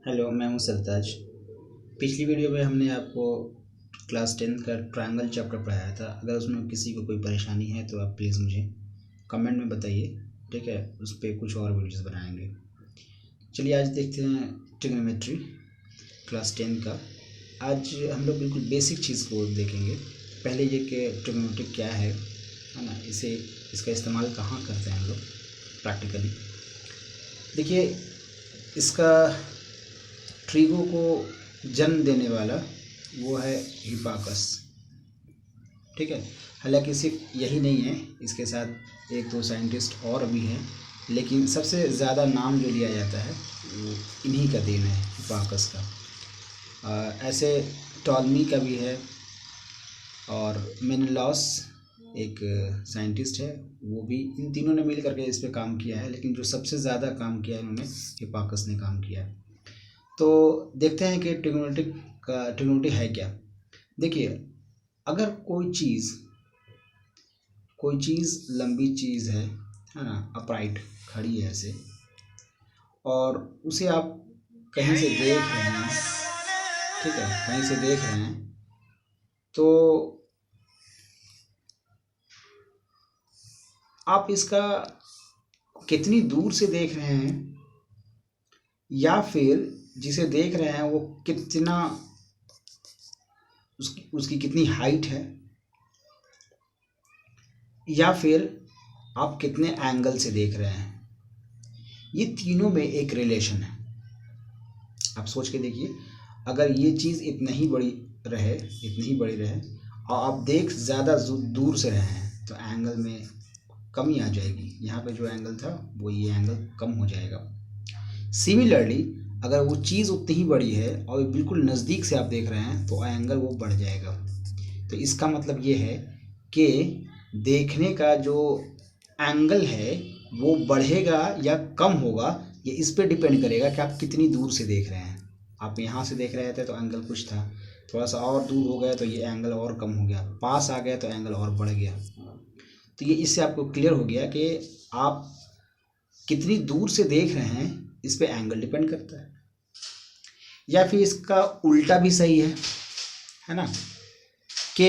Hello, मैं हूं सरताज। पिछली वीडियो में हमने आपको क्लास 10 का ट्रायंगल चैप्टर पढ़ाया था। अगर उसमें किसी को कोई परेशानी है तो आप प्लीज़ मुझे कमेंट में बताइए, ठीक है। उस पर कुछ और वीडियोस बनाएंगे। चलिए आज देखते हैं ट्रिग्नोमेट्री क्लास 10 का। आज हम लोग बिल्कुल बेसिक चीज़ को देखेंगे। पहले ये कि ट्रिग्नोमेट्री क्या है ना, इसका इस्तेमाल कहाँ करते हैं हम लोग प्रैक्टिकली। देखिए, इसका ट्रिगो को जन्म देने वाला वो है हिपाकस, ठीक है। हालांकि सिर्फ यही नहीं है, इसके साथ एक दो साइंटिस्ट और भी हैं, लेकिन सबसे ज़्यादा नाम जो लिया जाता है वो इन्हीं का देन है, हिपाकस का। ऐसे टॉलमी का भी है, और मेनेलॉस एक साइंटिस्ट है, वो भी, इन तीनों ने मिल करके इस पे काम किया है। लेकिन जो सबसे ज़्यादा काम किया है इन्होंने, हिपाकस ने काम किया है। तो देखते हैं कि ट्रिग्नोमेट्री है क्या। देखिए, अगर कोई चीज़ लंबी चीज़ है ना, अपराइट खड़ी है ऐसे, और उसे आप कहीं से देख रहे हैं, ठीक है, कहीं से देख रहे हैं, तो आप इसका कितनी दूर से देख रहे हैं, या फिर जिसे देख रहे हैं वो कितना, उसकी कितनी हाइट है, या फिर आप कितने एंगल से देख रहे हैं, ये तीनों में एक रिलेशन है। आप सोच के देखिए, अगर ये चीज़ इतनी ही बड़ी रहे और आप देख ज़्यादा दूर से रहे हैं, तो एंगल में कमी आ जाएगी। यहाँ पे जो एंगल था वो ये एंगल कम हो जाएगा। सिमिलरली, अगर वो चीज़ उतनी ही बड़ी है और बिल्कुल नज़दीक से आप देख रहे हैं, तो एंगल वो बढ़ जाएगा। तो इसका मतलब ये है कि देखने का जो एंगल है वो बढ़ेगा या कम होगा, ये इस पे डिपेंड करेगा कि आप कितनी दूर से देख रहे हैं। आप यहाँ से देख रहे थे तो एंगल कुछ था, थोड़ा सा और दूर हो गया तो ये एंगल और कम हो गया, पास आ गया तो एंगल और बढ़ गया। तो ये इससे आपको क्लियर हो गया कि आप कितनी दूर से देख रहे हैं, इस पे एंगल डिपेंड करता है। या फिर इसका उल्टा भी सही है ना, कि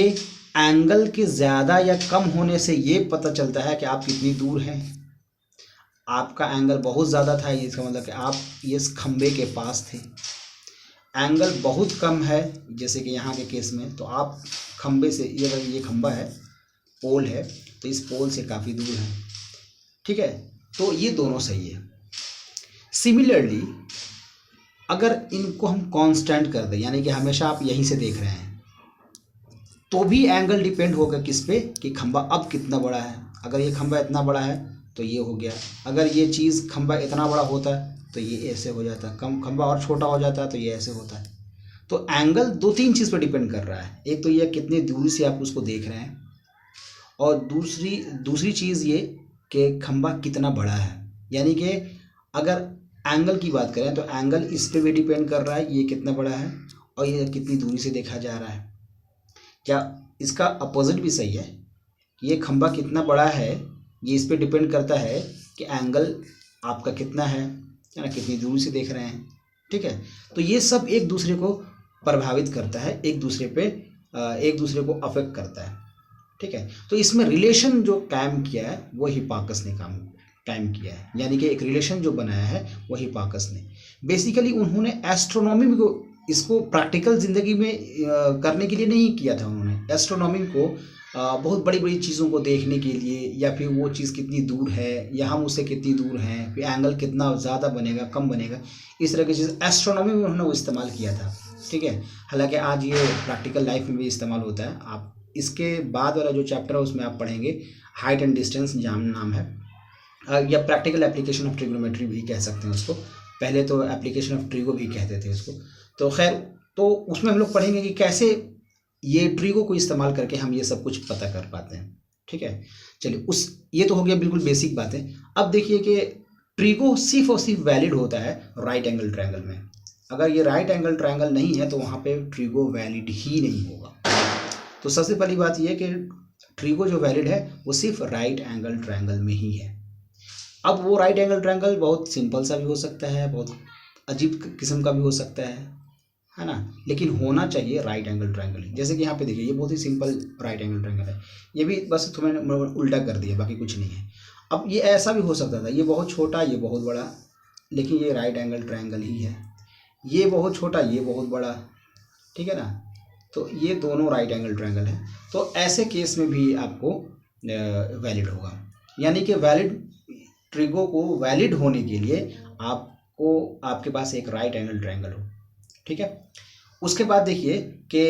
एंगल के ज़्यादा या कम होने से ये पता चलता है कि आप कितनी दूर हैं। आपका एंगल बहुत ज़्यादा था, ये इसका मतलब कि आप इस खंबे के पास थे। एंगल बहुत कम है, जैसे कि यहाँ के केस में, तो आप खंबे से, ये अगर ये खंबा है, पोल है, तो इस पोल से काफ़ी दूर है, ठीक है। तो ये दोनों सही है। सिमिलरली, अगर इनको हम कांस्टेंट कर दें, यानी कि हमेशा आप यहीं से देख रहे हैं, तो भी एंगल डिपेंड होगा किस पे, कि खंबा अब कितना बड़ा है। अगर ये खंबा इतना बड़ा है तो ये हो गया, अगर ये चीज़ खंबा इतना बड़ा होता है तो ये ऐसे हो जाता है, कम खंबा और छोटा हो जाता है तो ये ऐसे होता है। तो एंगल दो तीन चीज़ पर डिपेंड कर रहा है। एक तो ये कितनी दूरी से आप उसको देख रहे हैं, और दूसरी चीज़ ये कि खंबा कितना बड़ा है। यानी कि अगर एंगल की बात करें तो एंगल इस पर भी डिपेंड कर रहा है, ये कितना बड़ा है और ये कितनी दूरी से देखा जा रहा है। क्या इसका अपोजिट भी सही है, ये खंबा कितना बड़ा है, ये इस पे डिपेंड करता है कि एंगल आपका कितना है ना, कितनी दूरी से देख रहे हैं, ठीक है। तो ये सब एक दूसरे को प्रभावित करता है, एक दूसरे को अफेक्ट करता है, ठीक है। तो इसमें रिलेशन जो कायम किया है वो हिपाकस ने कायम किया है, यानी कि एक रिलेशन जो बनाया है वो हिपाकस ने। बेसिकली उन्होंने एस्ट्रोनॉमी को, इसको प्रैक्टिकल ज़िंदगी में करने के लिए नहीं किया था। उन्होंने एस्ट्रोनॉमी को बहुत बड़ी बड़ी चीज़ों को देखने के लिए, या फिर वो चीज़ कितनी दूर है या हम उससे कितनी दूर हैं, फिर एंगल कितना ज़्यादा बनेगा कम बनेगा, इस तरह की चीज़ एस्ट्रोनॉमी में उन्होंने वो इस्तेमाल किया था, ठीक है। हालांकि आज ये प्रैक्टिकल लाइफ में भी इस्तेमाल होता है। आप इसके बाद वाला जो चैप्टर है उसमें आप पढ़ेंगे, हाइट एंड डिस्टेंस नाम है, या प्रैक्टिकल एप्लीकेशन ऑफ ट्रिग्नोमेट्री भी कह सकते हैं उसको। पहले तो एप्लीकेशन ऑफ ट्रिगो भी कहते थे इसको। तो खैर, तो उसमें हम लोग पढ़ेंगे कि कैसे ये ट्रिगो को इस्तेमाल करके हम ये सब कुछ पता कर पाते हैं, ठीक है। चलिए, ये तो हो गया बिल्कुल बेसिक बातें। अब देखिए कि ट्रिगो सिर्फ और सिर्फ वैलिड होता है राइट एंगल ट्रायंगल में। अगर ये राइट एंगल ट्रायंगल नहीं है तो वहाँ पे ट्रिगो वैलिड ही नहीं होगा। तो सबसे पहली बात यह कि ट्रिगो जो वैलिड है वो सिर्फ राइट एंगल ट्रायंगल में ही है। अब वो राइट एंगल ट्रायंगल बहुत सिंपल सा भी हो सकता है, बहुत अजीब किस्म का भी हो सकता है ना, लेकिन होना चाहिए राइट एंगल ट्रायंगल। जैसे कि यहाँ पे देखिए, ये बहुत ही सिंपल राइट एंगल ट्रायंगल है, ये भी बस मैंने उल्टा कर दिया, बाकी कुछ नहीं है। अब ये ऐसा भी हो सकता था, ये बहुत छोटा ये बहुत बड़ा, लेकिन ये राइट एंगल ट्रायंगल ही है। ये बहुत छोटा ये बहुत बड़ा, ठीक है ना, तो ये दोनों राइट एंगल ट्रायंगल है। तो ऐसे केस में भी आपको वैलिड होगा, यानी कि वैलिड ट्रिगो को वैलिड होने के लिए आपको आपके पास एक राइट एंगल ट्रायंगल हो, ठीक है। उसके बाद देखिए कि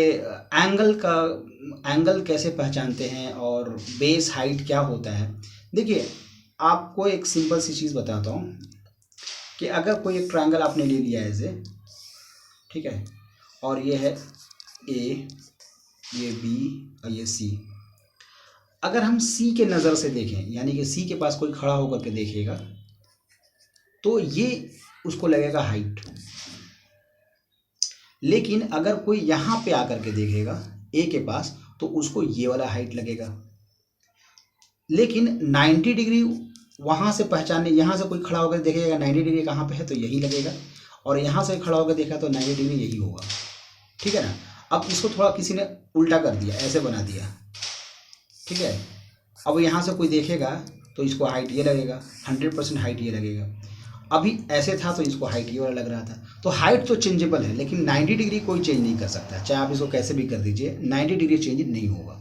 एंगल कैसे पहचानते हैं और बेस हाइट क्या होता है। देखिए आपको एक सिंपल सी चीज़ बताता हूँ कि अगर कोई एक ट्रायंगल आपने ले लिया है ऐसे, ठीक है, और ये है ए, ये बी और ये सी। अगर हम सी के नज़र से देखें, यानी कि सी के पास कोई खड़ा होकर के देखेगा, तो ये उसको लगेगा हाइट। लेकिन अगर कोई यहाँ पे आकर के देखेगा ए के पास, तो उसको ये वाला हाइट लगेगा। लेकिन 90 डिग्री वहाँ से पहचानने, यहाँ से कोई खड़ा होकर देखेगा 90 डिग्री कहाँ पे है, तो यही लगेगा, और यहाँ से खड़ा होकर देखा तो 90 डिग्री यही होगा, ठीक है ना। अब इसको थोड़ा किसी ने उल्टा कर दिया, ऐसे बना दिया, ठीक है। अब यहाँ से कोई देखेगा तो इसको हाइट ये लगेगा, 100% हाइट ये लगेगा। अभी ऐसे था तो इसको हाइट ये वाला लग रहा था। तो हाइट तो चेंजेबल है, लेकिन 90 डिग्री कोई चेंज नहीं कर सकता, चाहे आप इसको कैसे भी कर दीजिए, 90 डिग्री चेंज नहीं होगा।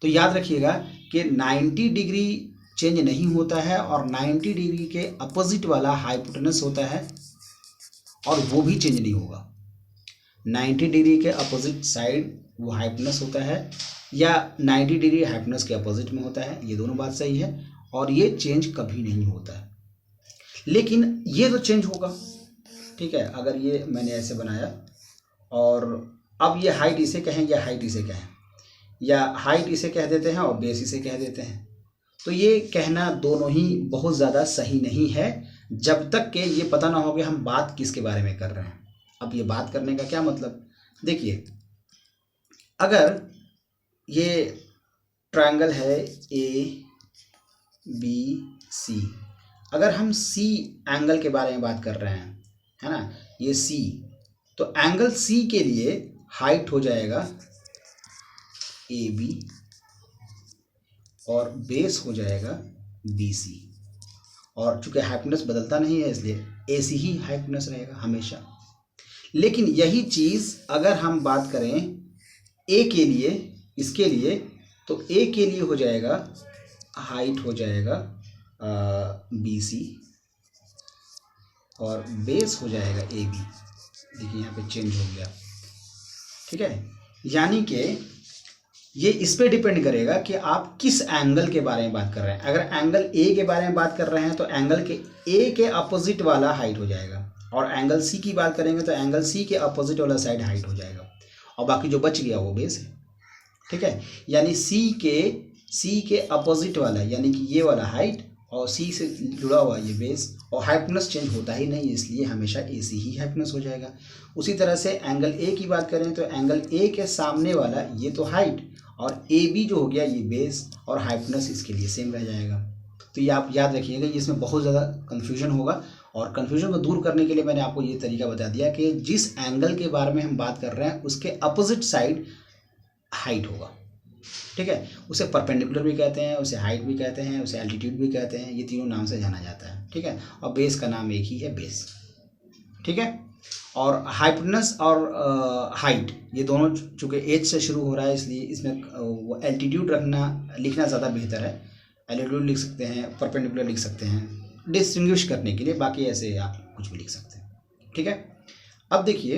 तो याद रखिएगा कि 90 डिग्री चेंज नहीं होता है, और 90 डिग्री के अपोजिट वाला हाइपोटेनस होता है, और वो भी चेंज नहीं होगा। 90 डिग्री के अपोजिट साइड वो हाइपोटेनस होता है, या 90 डिग्री हाइपोटेनस के अपोजिट में होता है, ये दोनों बात सही है, और ये चेंज कभी नहीं होता है। लेकिन ये तो चेंज होगा, ठीक है। अगर ये मैंने ऐसे बनाया, और अब ये हाइट इसे कहें या हाइट इसे कहें, या हाइट इसे कह देते हैं और बेस इसे कह देते हैं, तो ये कहना दोनों ही बहुत ज़्यादा सही नहीं है, जब तक कि ये पता ना हो कि हम बात किसके बारे में कर रहे हैं। अब ये बात करने का क्या मतलब, देखिए अगर ये ट्रायंगल है ए बी सी, अगर हम सी एंगल के बारे में बात कर रहे हैं, है ना, ये सी, तो एंगल सी के लिए हाइट हो जाएगा ए बी, और बेस हो जाएगा बी सी, और चूंकि हाइपोटेनस बदलता नहीं है इसलिए ए सी ही हाइपोटेनस रहेगा हमेशा। लेकिन यही चीज़ अगर हम बात करें ए के लिए, इसके लिए, तो ए के लिए हो जाएगा हाइट हो जाएगा बी सी, और बेस हो जाएगा ए बी। देखिए यहाँ पे चेंज हो गया, ठीक है। यानी कि ये इस पे डिपेंड करेगा कि आप किस एंगल के बारे में बात कर रहे हैं। अगर एंगल ए के बारे में बात कर रहे हैं तो एंगल के ए के अपोजिट वाला हाइट हो जाएगा, और एंगल सी की बात करेंगे तो एंगल सी के अपोजिट वाला साइड हाइट हो जाएगा, और बाकी जो बच गया वो बेस है, ठीक है। यानी सी के अपोजिट वाला, यानी कि ये वाला हाइट, और सी से जुड़ा हुआ ये बेस, और हाइपोटेनस चेंज होता ही नहीं, इसलिए हमेशा ए सी ही हाइपोटेनस हो जाएगा। उसी तरह से एंगल ए की बात करें तो एंगल ए के सामने वाला ये तो हाइट, और ए बी जो हो गया ये बेस, और हाइपोटेनस इसके लिए सेम रह जाएगा। तो ये आप याद रखिएगा, इसमें बहुत ज़्यादा कन्फ्यूजन होगा, और कन्फ्यूजन को दूर करने के लिए मैंने आपको ये तरीका बता दिया कि जिस एंगल के बारे में हम बात कर रहे हैं उसके अपोजिट साइड हाइट होगा, ठीक है। उसे परपेंडिकुलर भी कहते हैं, उसे हाइट भी कहते हैं, उसे एल्टीट्यूड भी कहते हैं, ये तीनों नाम से जाना जाता है, ठीक है। और बेस का नाम एक ही है, बेस, ठीक है। और हाइपोटेनस और हाइट ये दोनों चूँकि एच से शुरू हो रहा है, इसलिए इसमें वो एल्टीट्यूड लिखना ज़्यादा बेहतर है। एल्टीट्यूड लिख सकते हैं, परपेंडिकुलर लिख सकते हैं डिस्टिंग्विश करने के लिए, बाकी ऐसे आप कुछ भी लिख सकते हैं, ठीक है। अब देखिए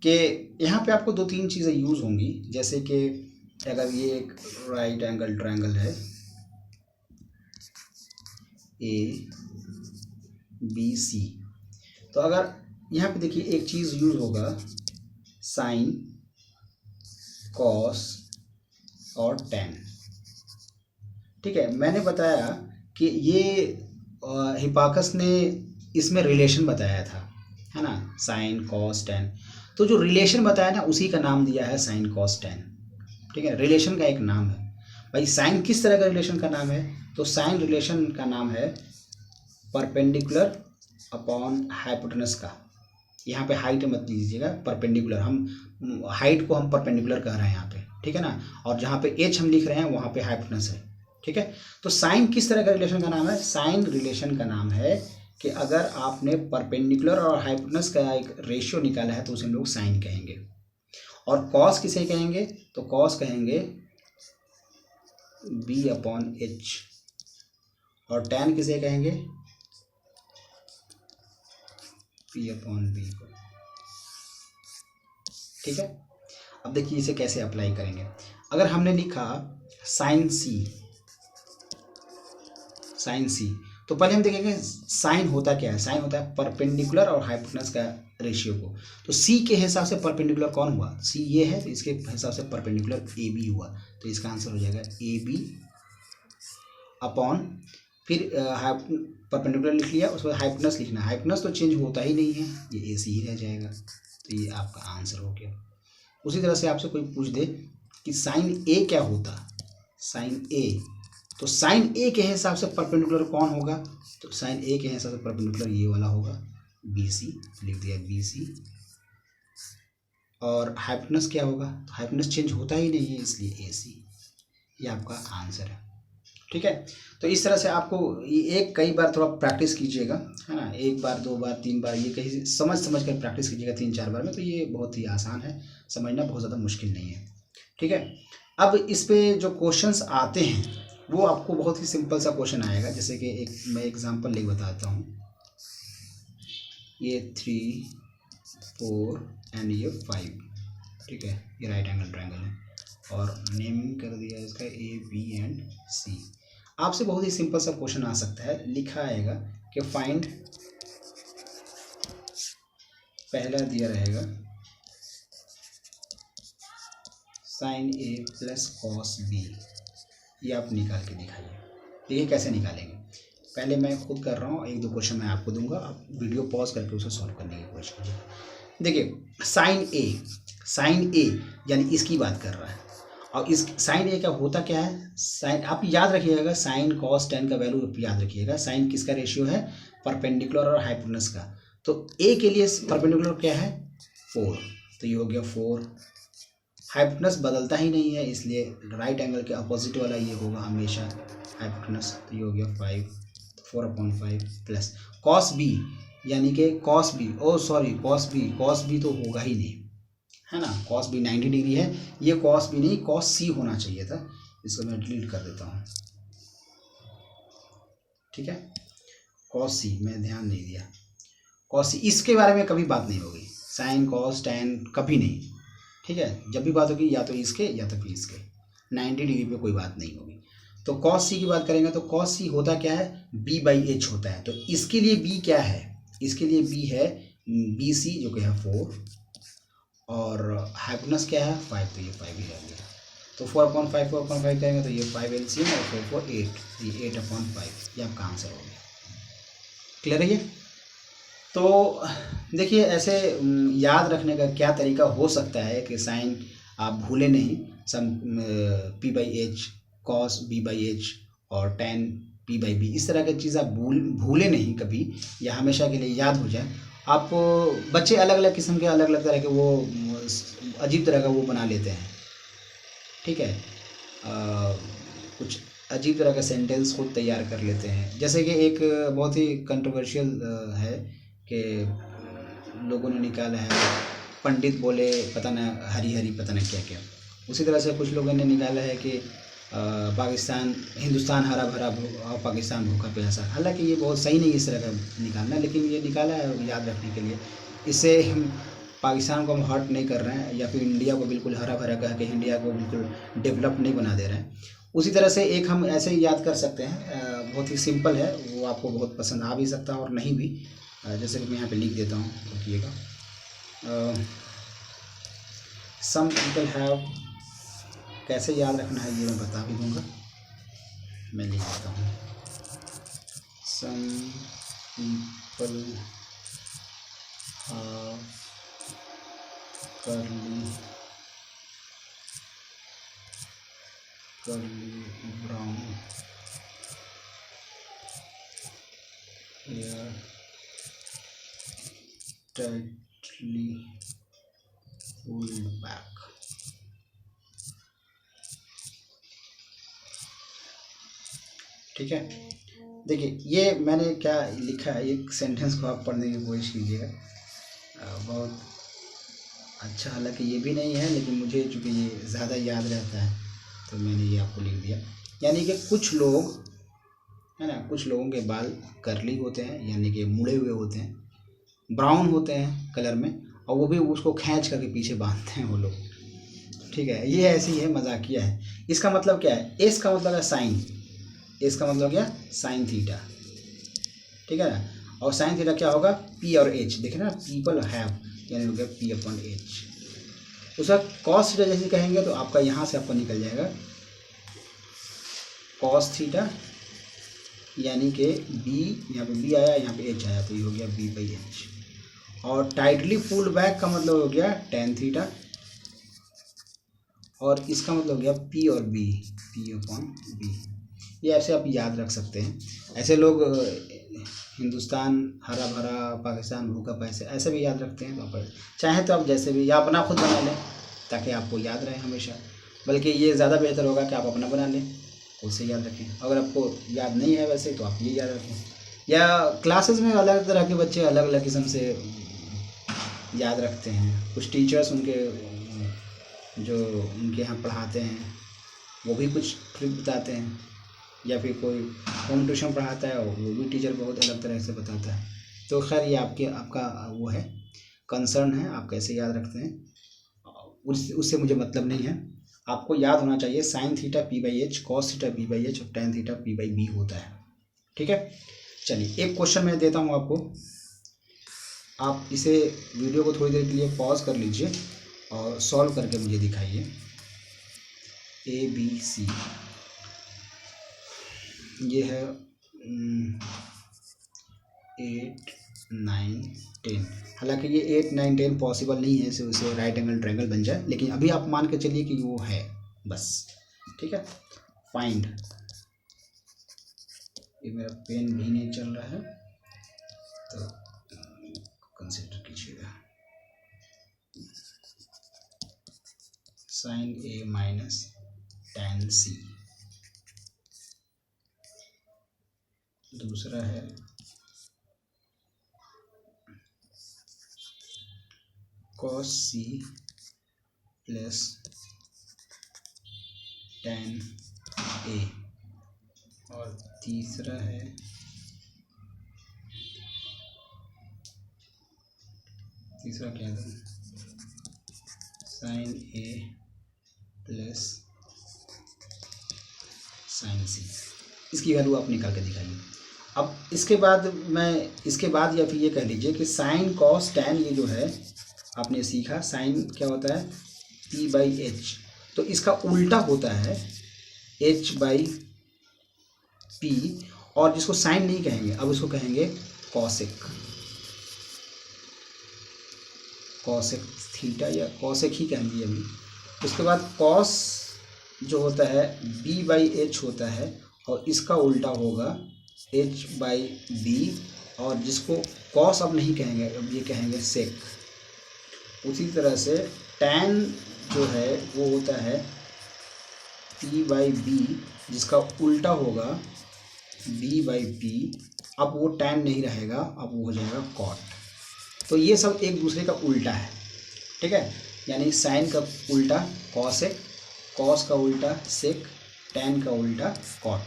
कि यहाँ पे आपको 2-3 चीज़ें यूज़ होंगी, जैसे कि अगर ये एक राइट एंगल ट्रायंगल है ए बी सी, तो अगर यहाँ पे देखिए एक चीज़ यूज़ होगा साइन, कॉस और टेन, ठीक है। मैंने बताया कि ये हिपार्कस ने इसमें रिलेशन बताया था, है ना, साइन कॉस टेन। तो जो रिलेशन बताया ना उसी का नाम दिया है साइन कॉस टेन, ठीक है। रिलेशन का एक नाम है भाई। साइन किस तरह का रिलेशन का नाम है, तो साइन रिलेशन का नाम है परपेंडिकुलर अपॉन हाइपोटेनस का, यहाँ पे हाइट मत लीजिएगा, परपेंडिकुलर, हम हाइट को हम परपेंडिकुलर कह रहे हैं यहाँ पे, ठीक है ना, और जहाँ पे एच हम लिख रहे हैं वहाँ पे हाइपोटेनस है, ठीक है। तो साइन किस तरह का रिलेशन का नाम है? साइन रिलेशन का नाम है कि अगर आपने परपेंडिकुलर और हाइपोटेनस का एक रेशियो निकाला है तो उसे हम लोग साइन कहेंगे। और कॉस किसे कहेंगे? तो कॉस कहेंगे बी अपॉन एच, और टैन किसे कहेंगे? पी अपॉन बी को, ठीक है। अब देखिए इसे कैसे अप्लाई करेंगे। अगर हमने लिखा साइन सी, साइन सी, तो पहले हम देखेंगे साइन होता क्या है। साइन होता है परपेंडिकुलर और हाइपोटेनस का रेशियो को। तो सी के हिसाब से परपेंडिकुलर कौन हुआ? सी ये है, तो इसके हिसाब से परपेंडिकुलर ए बी हुआ, तो इसका आंसर हो जाएगा ए बी अपॉन, फिर परपेंडिकुलर लिख लिया, उसके बाद हाइपोटेनस लिखना। हाइपोटेनस तो चेंज होता ही नहीं है, ये ए सी ही रह जाएगा, तो ये आपका आंसर हो गया। उसी तरह से आपसे कोई पूछ दे कि साइन ए क्या होता, साइन ए, तो साइन ए के हिसाब से परपेंडिकुलर कौन होगा? तो साइन ए के हिसाब से परपेंडिकुलर ये वाला होगा, बी सी, लिख दिया बी सी। और हाइपोटेनस क्या होगा? तो हाइपोटेनस चेंज होता ही नहीं है, इसलिए ए सी, ये आपका आंसर है, ठीक है। तो इस तरह से आपको एक कई बार थोड़ा प्रैक्टिस कीजिएगा, है ना, एक बार, दो बार, तीन बार, ये कहीं समझ समझ कर प्रैक्टिस कीजिएगा, 3-4 बार में, तो ये बहुत ही आसान है, समझना बहुत ज़्यादा मुश्किल नहीं है, ठीक है। अब इस पे जो क्वेश्चंस आते हैं वो आपको बहुत ही सिंपल सा क्वेश्चन आएगा, जैसे कि एक मैं एग्जांपल लेके बताता हूँ। ये 3, 4 एंड ये 5, ठीक है, ये राइट एंगल ट्रायंगल है, और नेमिंग कर दिया इसका ए बी एंड सी। आपसे बहुत ही सिंपल सा क्वेश्चन आ सकता है, लिखा आएगा कि फाइंड, पहला दिया रहेगा साइन ए प्लस कॉस बी, ये आप निकाल के दिखाइए। देखिए कैसे निकालेंगे, पहले मैं खुद कर रहा हूँ, 1-2 क्वेश्चन मैं आपको दूंगा, आप वीडियो पॉज करके उसे सॉल्व करने की कोशिश कीजिए। देखिए साइन ए यानी इसकी बात कर रहा है, और इस साइन ए का होता क्या है? साइन आप याद रखिएगा, साइन कॉस टेन का वैल्यू याद रखिएगा। साइन किसका रेशियो है? परपेंडिकुलर और हाइपोटेनस का। तो ए के लिए परपेंडिकुलर क्या है? 4, तो ये हो गया 4। हाइपोटेनस बदलता ही नहीं है, इसलिए राइट एंगल के अपोजिट वाला ये होगा हमेशा हाइपोटेनस, तो ये हो गया 5, 4/5 प्लस कॉस बी, यानी कि कॉस बी, ओ सॉरी कॉस बी तो होगा ही नहीं, है ना, कॉस बी 90 डिग्री है, ये कॉस बी नहीं कॉस सी होना चाहिए था, इसको मैं डिलीट कर देता हूँ, ठीक है। कॉस सी मैं ध्यान नहीं दिया, कॉस सी, इसके बारे में कभी बात नहीं होगी, साइन कॉस टेन कभी नहीं, ठीक है। जब भी बात होगी या तो इसके या तो फिर इसके, 90 डिग्री पे कोई बात नहीं होगी। तो कॉस सी की बात करेंगे तो कॉस सी होता क्या है? b/h होता है। तो इसके लिए b क्या है? इसके लिए b है बी सी, जो कि है 4, और हाइपोटेनस क्या है? 5, तो ये 5 ही रह गया। तो 4/5 करेंगे तो ये 5 एलसीएम, और 4 8, ये 8/5, ये आपका आंसर हो गया। क्लियर है ये? तो देखिए ऐसे याद रखने का क्या तरीका हो सकता है कि साइन आप भूले नहीं, सम p/h, कॉस b/h और tan p/b, इस तरह की चीज़ आप भूले नहीं कभी, या हमेशा के लिए याद हो जाए। आप बच्चे अलग अलग किस्म के, अलग अलग तरह के वो अजीब तरह का वो बना लेते हैं, ठीक है, कुछ अजीब तरह का सेंटेंस खुद तैयार कर लेते हैं। जैसे कि एक बहुत ही कंट्रोवर्शियल है कि लोगों ने निकाला है, पंडित बोले पता ना हरी हरी पता ना क्या क्या। उसी तरह से कुछ लोगों ने निकाला है कि हिंदुस्तान हरा भरा और पाकिस्तान भूखा प्यासा। हालांकि ये बहुत सही नहीं इस तरह का निकालना, लेकिन ये निकाला है याद रखने के लिए। इससे हम पाकिस्तान को हम हर्ट नहीं कर रहे हैं, या फिर इंडिया को बिल्कुल हरा भरा कह के इंडिया को बिल्कुल डेवलप नहीं बना दे रहे हैं। उसी तरह से एक हम ऐसे ही याद कर सकते हैं, बहुत ही सिंपल है, वो आपको बहुत पसंद आ भी सकता है और नहीं भी। जैसे कि मैं यहाँ पे लिख देता हूँ, देखिएगा, सम पीपल हैव, कैसे याद रखना है ये मैं बता भी दूंगा, मैं लिख देता हूँ, some people have curly brown hair full back. ठीक है, देखिए ये मैंने क्या लिखा है, एक सेंटेंस को आप पढ़ने की कोशिश कीजिएगा। बहुत अच्छा, हालांकि ये भी नहीं है, लेकिन मुझे चूँकि ये ज़्यादा याद रहता है तो मैंने ये आपको लिख दिया। यानी कि कुछ लोग है ना, कुछ लोगों के बाल कर्ली होते हैं, यानी कि मुड़े हुए होते हैं, ब्राउन होते हैं कलर में, और वो भी उसको खींच करके पीछे बांधते हैं वो लोग। ठीक है, ये ऐसी है, मजाकिया है। इसका मतलब क्या है, एस का मतलब है साइन, एस का मतलब क्या, साइन थीटा। ठीक है ना, और साइन थीटा क्या होगा, पी और एच, देखे ना, पीपल हैव, यानी हो गया पी अपॉन एच। उसका कॉस थीटा जैसे कहेंगे तो आपका यहाँ से आपका निकल जाएगा कॉस थीटा, यानी कि बी, यहाँ पे बी आया, यहाँ पे एच आया, तो ये हो गया बी बाई एच। और टाइटली फुल बैक का मतलब हो गया टेन थीटा, और इसका मतलब हो गया पी और बी, पी अपॉन बी। ये ऐसे आप याद रख सकते हैं। ऐसे लोग हिंदुस्तान हरा भरा, पाकिस्तान भूखा पैसे, ऐसे भी याद रखते हैं। तो आप चाहे तो आप जैसे भी, या अपना खुद बना लें ताकि आपको याद रहे हमेशा, बल्कि ये ज़्यादा बेहतर होगा कि आप अपना बना लें, उससे याद रखें। अगर आपको याद नहीं है वैसे तो आप ये याद रखें, या क्लासेस में अलग तरह के बच्चे अलग अलग किस्म से याद रखते हैं। कुछ टीचर्स उनके जो उनके यहाँ पढ़ाते हैं वो भी कुछ ट्रिक बताते हैं, या फिर कोई होम ट्यूशन पढ़ाता है वो भी टीचर बहुत अलग तरह से बताता है। तो खैर ये आपका वो है, कंसर्न है, आप कैसे याद रखते हैं, उससे मुझे मतलब नहीं है। आपको याद होना चाहिए sine theta P by H, cos theta B by H, और tan theta P by B होता है। ठीक है, चलिए एक क्वेश्चन मैं देता हूँ आपको, आप इसे वीडियो को थोड़ी देर के लिए पॉज कर लीजिए और सॉल्व करके मुझे दिखाइए। ए बी सी, ये है 8 9 10। हालांकि ये 8 9 10 पॉसिबल नहीं है, इसे उसे राइट एंगल ट्रायंगल बन जाए, लेकिन अभी आप मान के चलिए कि वो है बस। ठीक है, फाइंड, ये मेरा पेन भी नहीं चल रहा है तो कंसिडर कीजिएगा। साइन ए माइनस टेन सी, दूसरा है कॉस सी प्लस टेन ए, और तीसरा है क्या है, साइन ए प्लस साइन सी। इसकी वैल्यू आप निकाल के दिखाइए। अब इसके बाद या फिर ये कह लीजिए कि साइन कॉस टेन, ये जो है आपने सीखा, साइन क्या होता है, पी बाई एच, तो इसका उल्टा होता है एच बाई पी, और जिसको साइन नहीं कहेंगे अब इसको कहेंगे कॉसेक, कॉसेक थीटा, या कॉसेक ही कहेंगे अभी। उसके बाद कॉस जो होता है बी बाई एच होता है, और इसका उल्टा होगा एच बाई बी, और जिसको कॉस अब नहीं कहेंगे, अब ये कहेंगे सेक। उसी तरह से टैन जो है वो होता है पी बाई बी, जिसका उल्टा होगा बी बाई पी। अब वो टैन नहीं रहेगा, अब वो हो जाएगा कॉट। तो ये सब एक दूसरे का उल्टा है। ठीक है, यानी साइन का उल्टा कॉसेक, कॉस का उल्टा सेक, टैन का उल्टा कॉट,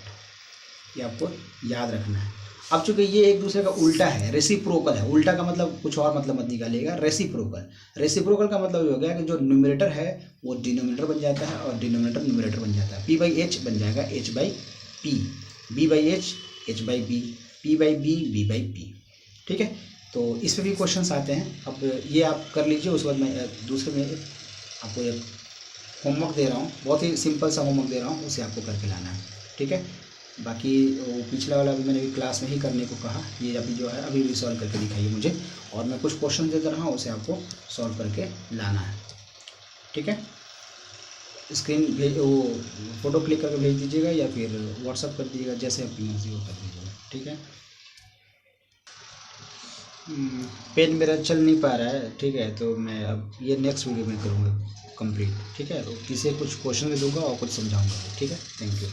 ये आपको याद रखना है। अब चूंकि ये एक दूसरे का उल्टा है, रेसिप्रोकल है, उल्टा का मतलब कुछ और मतलब मत निकालिएगा, रेसिप्रोकल। रेसिप्रोकल का मतलब ये हो गया कि जो न्यूमरेटर है वो डिनोमिनेटर बन जाता है, और डिनोमिनेटर न्यूमरेटर बन जाता है। पी बाई एच बन जाएगा H by P, B by H by B, P by B by P. ठीक है, तो इस पर भी क्वेश्चंस आते हैं। अब ये आप कर लीजिए, उसके बाद मैं दूसरे में आपको एक होमवर्क दे रहा हूँ, बहुत ही सिंपल सा होमवर्क दे रहा हूँ, उसे आपको करके लाना है। ठीक है, बाकी वो पिछला वाला भी मैंने भी क्लास में ही करने को कहा, ये अभी जो है अभी भी सॉल्व करके दिखाइए मुझे, और मैं कुछ क्वेश्चन दे रहा हूँ उसे आपको सॉल्व करके लाना है। ठीक है, स्क्रीन भेज, वो फ़ोटो क्लिक करके भेज दीजिएगा, या फिर व्हाट्सअप कर दीजिएगा, जैसे आपकी मर्ज़ी वो कर दीजिएगा। ठीक है, पेन मेरा चल नहीं पा रहा है, ठीक है, तो मैं अब ये नेक्स्ट वीडियो में करूँगा कंप्लीट, ठीक है। तो किसी कुछ क्वेश्चन भी दूंगा और कुछ समझाऊंगा, ठीक है। Thank you.